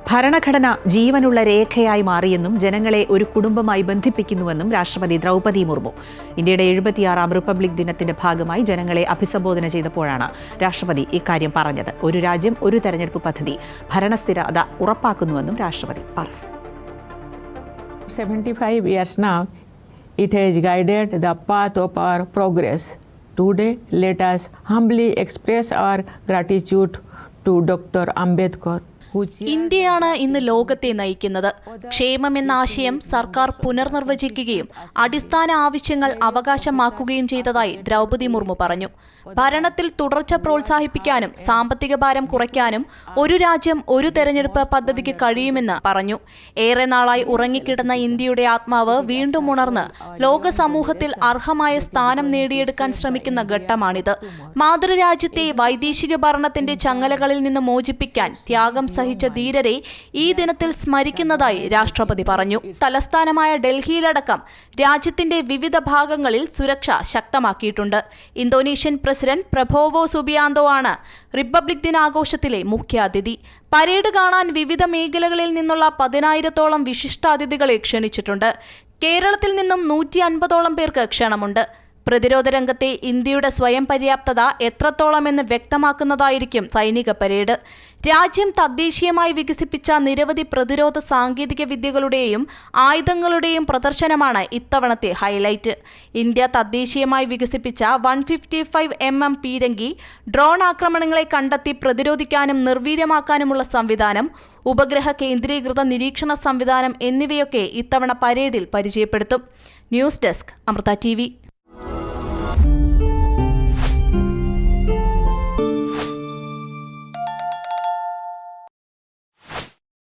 ഭരണഘടന ജീവനുള്ള രേഖയായി മാറിയെന്നും ജനങ്ങളെ ഒരു കുടുംബമായി ബന്ധിപ്പിക്കുന്നുവെന്നും രാഷ്ട്രപതി ദ്രൗപദി മുർമു. ഇന്ത്യയുടെ 76ാം റിപ്പബ്ലിക് ദിനത്തിന്റെ ഭാഗമായി ജനങ്ങളെ അഭിസംബോധന ചെയ്തപ്പോഴാണ് രാഷ്ട്രപതി ഇക്കാര്യം പറഞ്ഞത്. ഒരു രാജ്യം ഒരു തെരഞ്ഞെടുപ്പ് പദ്ധതി ഭരണസ്ഥിരത ഉറപ്പാക്കുന്നുവെന്നും രാഷ്ട്രപതി പറഞ്ഞു. 75 years now, it has guided the path of our progress. Today, let us humbly express our gratitude to Dr. Ambedkar. ഇന്ത്യയാണ് ഇന്ന് ലോകത്തെ നയിക്കുന്നത്. ക്ഷേമം എന്ന ആശയം സർക്കാർ പുനർനിർവചിക്കുകയും അടിസ്ഥാന ആവശ്യങ്ങൾ അവകാശമാക്കുകയും ചെയ്തതായി ദ്രൗപദി മുർമു പറഞ്ഞു. ഭരണത്തിൽ തുടർച്ച പ്രോത്സാഹിപ്പിക്കാനും സാമ്പത്തിക ഭാരം കുറയ്ക്കാനും ഒരു രാജ്യം ഒരു തെരഞ്ഞെടുപ്പ് പദ്ധതിക്ക് കഴിയുമെന്ന് പറഞ്ഞു. ഏറെ നാളായി ഉറങ്ങിക്കിടന്ന ഇന്ത്യയുടെ ആത്മാവ് വീണ്ടും ഉണർന്ന് ലോക സമൂഹത്തിൽ അർഹമായ സ്ഥാനം നേടിയെടുക്കാൻ ശ്രമിക്കുന്ന ഘട്ടമാണിത്. മാതൃരാജ്യത്തെ വൈദേശിക ഭരണത്തിന്റെ ചങ്ങലകളിൽ നിന്ന് മോചിപ്പിക്കാൻ ത്യാഗം സഹിച്ച ധീരരെ ഈ ദിനത്തിൽ സ്മരിക്കുന്നതായി രാഷ്ട്രപതി പറഞ്ഞു. തലസ്ഥാനമായ ഡൽഹിയിലടക്കം രാജ്യത്തിന്റെ വിവിധ ഭാഗങ്ങളിൽ സുരക്ഷ ശക്തമാക്കിയിട്ടുണ്ട്. ഇന്തോനേഷ്യൻ പ്രസിഡന്റ് പ്രബോവോ സുബിയാന്തോ ആണ് റിപ്പബ്ലിക് ദിനാഘോഷത്തിലെ മുഖ്യാതിഥി. പരേഡ് കാണാൻ വിവിധ മേഖലകളിൽ നിന്നുള്ള 10,000-ഓളം വിശിഷ്ടാതിഥികളെ ക്ഷണിച്ചിട്ടുണ്ട്. കേരളത്തിൽ നിന്നും 150ഓളം പേർക്ക് ക്ഷണമുണ്ട്. പ്രതിരോധ രംഗത്തെ ഇന്ത്യയുടെ സ്വയം പര്യാപ്തത എത്രത്തോളമെന്ന് വ്യക്തമാക്കുന്നതായിരിക്കും സൈനിക പരേഡ്. രാജ്യം തദ്ദേശീയമായി വികസിപ്പിച്ച നിരവധി പ്രതിരോധ സാങ്കേതിക വിദ്യകളുടെയും ആയുധങ്ങളുടെയും പ്രദർശനമാണ് ഇത്തവണത്തെ ഹൈലൈറ്റ്. ഇന്ത്യ തദ്ദേശീയമായി വികസിപ്പിച്ച 155mm പീരങ്കി, ഡ്രോൺ ആക്രമണങ്ങളെ കണ്ടെത്തി പ്രതിരോധിക്കാനും നിർവീര്യമാക്കാനുമുള്ള സംവിധാനം, ഉപഗ്രഹ കേന്ദ്രീകൃത നിരീക്ഷണ സംവിധാനം എന്നിവയൊക്കെ ഇത്തവണ പരേഡിൽ പരിചയപ്പെടുത്തും. News desk, Amrita TV.